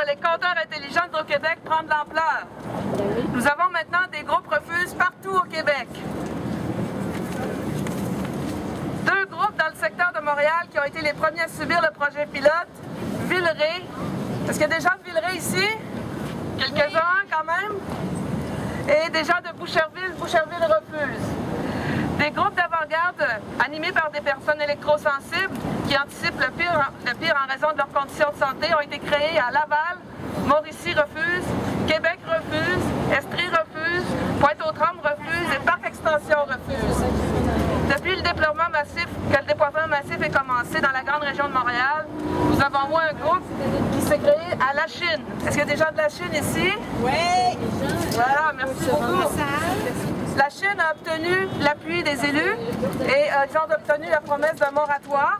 les compteurs intelligents d'Hydro-Québec prend de l'ampleur. Nous avons maintenant des groupes refuges partout au Québec. 2 groupes dans le secteur de Montréal qui ont été les premiers à subir le projet pilote. Villeray. Est-ce qu'il y a des gens de Villeray ici? Quelques-uns quand même. Et des gens de Boucherville. Boucherville refuse. Des groupes d'avant-garde animés par des personnes électrosensibles qui anticipent le pire en raison de leurs conditions de santé ont été créés à Laval. Mauricie refuse. Québec refuse. Estrie refuse. Pointe-aux-Trembles refuse. Et Parc Extension refuse. Depuis le déploiement massif, que le déploiement massif est commencé dans la grande région de Montréal, nous avons envoyé un groupe qui s'est créé à la Chine. Est-ce qu'il y a des gens de la Chine ici? Oui! Voilà, merci beaucoup. La Chine a obtenu l'appui des élus et ils ont obtenu la promesse d'un moratoire,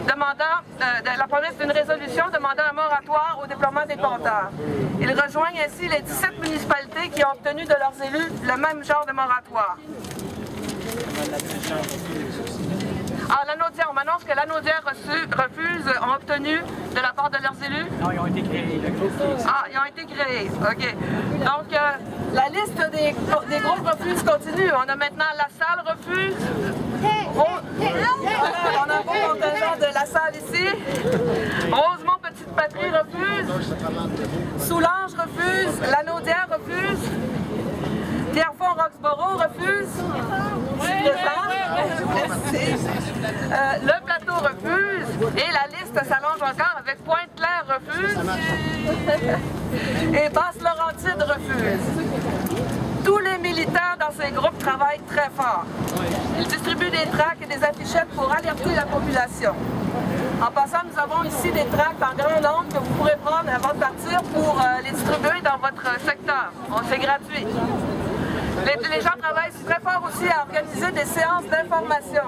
la promesse d'une résolution demandant un moratoire au déploiement des compteurs. Ils rejoignent ainsi les 17 municipalités qui ont obtenu de leurs élus le même genre de moratoire. Ah, l'Anaudière, on m'annonce que l'Anaudière refuse, ont obtenu de la part de leurs élus? Non, ils ont été créés. Ah, ils ont été créés, OK. Donc, la liste des groupes refuse continue. On a maintenant La Salle refuse. On a un beau contingent de La Salle ici. Rosemont Petite Patrie refuse. Soulanges refuse. L'Anaudière refuse. Pierrefonds-Roxborough refuse. Le Plateau refuse. Et la liste s'allonge encore avec Pointe-Claire refuse. Et Basse-Laurentide refuse. Tous les militants dans ces groupes travaillent très fort. Ils distribuent des tracts et des affichettes pour alerter la population. En passant, nous avons ici des tracts en grand nombre que vous pourrez prendre avant de partir pour les distribuer dans votre secteur. C'est gratuit. Les gens travaillent très fort aussi à organiser des séances d'information.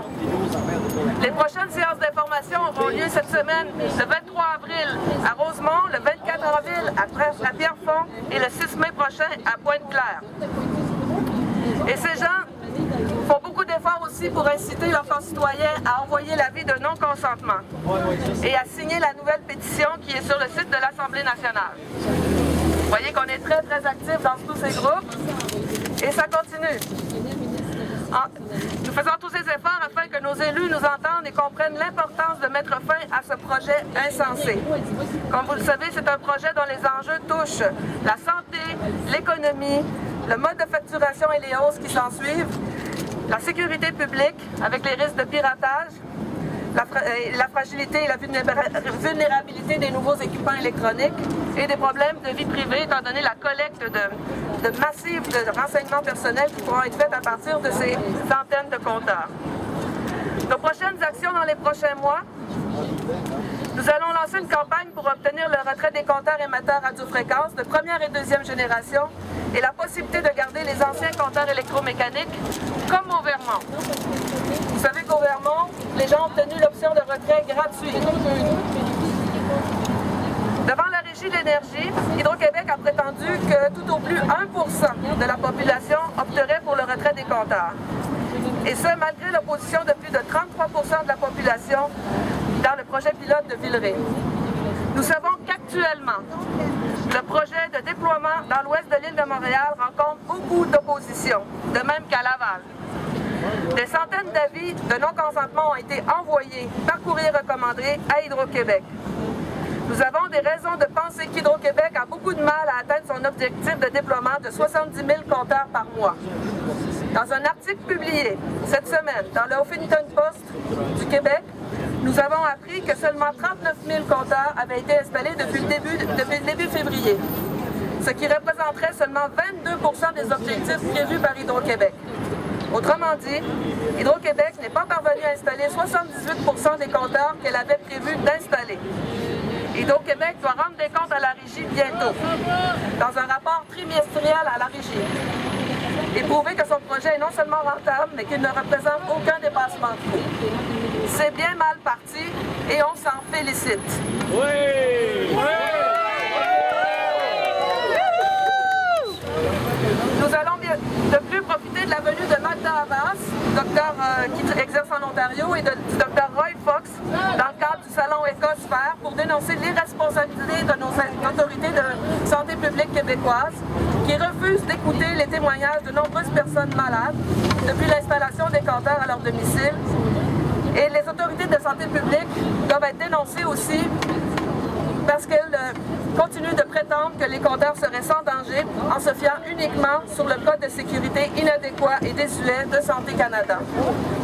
Les prochaines séances d'information auront lieu cette semaine, le 23 avril à Rosemont, le 24 avril à Pierrefonds et le 6 mai prochain à Pointe-Claire. Et ces gens font beaucoup d'efforts aussi pour inciter leurs concitoyens à envoyer l'avis de non-consentement et à signer la nouvelle pétition qui est sur le site de l'Assemblée nationale. Vous voyez qu'on est très, très actifs dans tous ces groupes. Et ça continue. Nous faisons tous ces efforts afin que nos élus nous entendent et comprennent l'importance de mettre fin à ce projet insensé. Comme vous le savez, c'est un projet dont les enjeux touchent la santé, l'économie, le mode de facturation et les hausses qui s'ensuivent, la sécurité publique avec les risques de piratage, la fragilité et la vulnérabilité des nouveaux équipements électroniques et des problèmes de vie privée étant donné la collecte de massifs de renseignements personnels qui pourront être faits à partir de ces centaines de compteurs. Nos prochaines actions dans les prochains mois, nous allons lancer une campagne pour obtenir le retrait des compteurs émetteurs radiofréquences de première et deuxième génération et la possibilité de garder les anciens compteurs électromécaniques comme au Vermont. Vous savez qu'au Vermont, les gens ont obtenu l'option de retrait gratuit. Devant la Régie de l'énergie, Hydro-Québec a prétendu que tout au plus 1% de la population opterait pour le retrait des compteurs. Et ce, malgré l'opposition de plus de 33% de la population dans le projet pilote de Villeray. Nous savons qu'actuellement, le projet de déploiement dans l'ouest de l'île de Montréal rencontre beaucoup d'opposition, de même qu'à Laval. Des centaines d'avis de non-consentement ont été envoyés par courrier recommandé à Hydro-Québec. Nous avons des raisons de penser qu'Hydro-Québec a beaucoup de mal à atteindre son objectif de déploiement de 70 000 compteurs par mois. Dans un article publié cette semaine dans le Huffington Post du Québec, nous avons appris que seulement 39 000 compteurs avaient été installés depuis le début février, ce qui représenterait seulement 22% des objectifs prévus par Hydro-Québec. Autrement dit, Hydro-Québec n'est pas parvenu à installer 78% des compteurs qu'elle avait prévu d'installer. Hydro-Québec doit rendre des comptes à la Régie bientôt, dans un rapport trimestriel à la Régie, et prouver que son projet est non seulement rentable, mais qu'il ne représente aucun dépassement de coût. C'est bien mal parti et on s'en félicite. Oui! Oui! Nous allons de plus profiter de la venue de Magda Havas, docteur qui exerce en Ontario et du docteur Roy Fox dans le cadre du salon Écosphère pour dénoncer l'irresponsabilité de nos autorités de santé publique québécoises qui refusent d'écouter les témoignages de nombreuses personnes malades depuis l'installation des compteurs à leur domicile. Et les autorités de santé publique doivent être dénoncées aussi parce qu'elles continuent de prétendre que les compteurs seraient sans danger en se fiant uniquement sur le code de sécurité inadéquat et désuet de Santé Canada.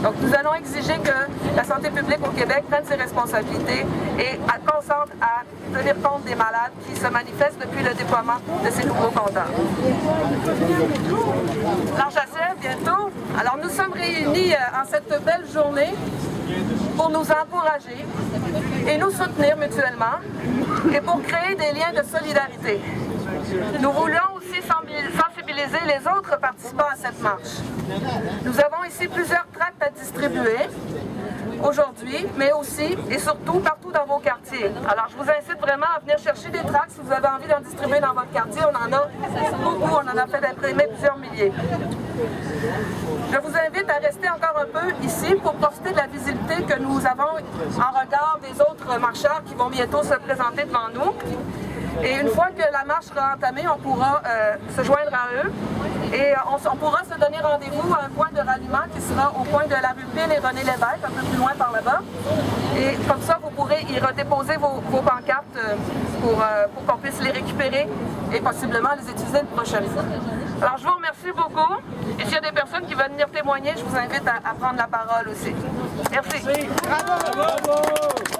Donc nous allons exiger que la santé publique au Québec prenne ses responsabilités et consente à tenir compte des malades qui se manifestent depuis le déploiement de ces nouveaux compteurs. Alors j'achève bientôt. Alors nous sommes réunis en cette belle journée pour nous encourager et nous soutenir mutuellement et pour créer des liens de solidarité. Nous voulons aussi sensibiliser les autres participants à cette marche. Nous avons ici plusieurs tracts à distribuer aujourd'hui, mais aussi et surtout partout dans vos quartiers. Alors je vous incite vraiment à venir chercher des tracts si vous avez envie d'en distribuer dans votre quartier. On en a beaucoup, on en a fait imprimer plusieurs milliers. Je vous invite à rester encore un peu ici pour profiter de la visibilité que nous avons en regard des autres marcheurs qui vont bientôt se présenter devant nous. Et une fois que la marche sera entamée, on pourra se joindre à eux et on pourra se donner rendez-vous à un point de ralliement qui sera au coin de la rue Pile et René Lévesque, un peu plus loin par là-bas. Et comme ça, vous pourrez y redéposer vos pancartes pour qu'on puisse les récupérer et possiblement les utiliser une prochaine fois. Alors, je vous remercie beaucoup. Et s'il y a des personnes qui veulent venir témoigner, je vous invite à prendre la parole aussi. Merci. Bravo!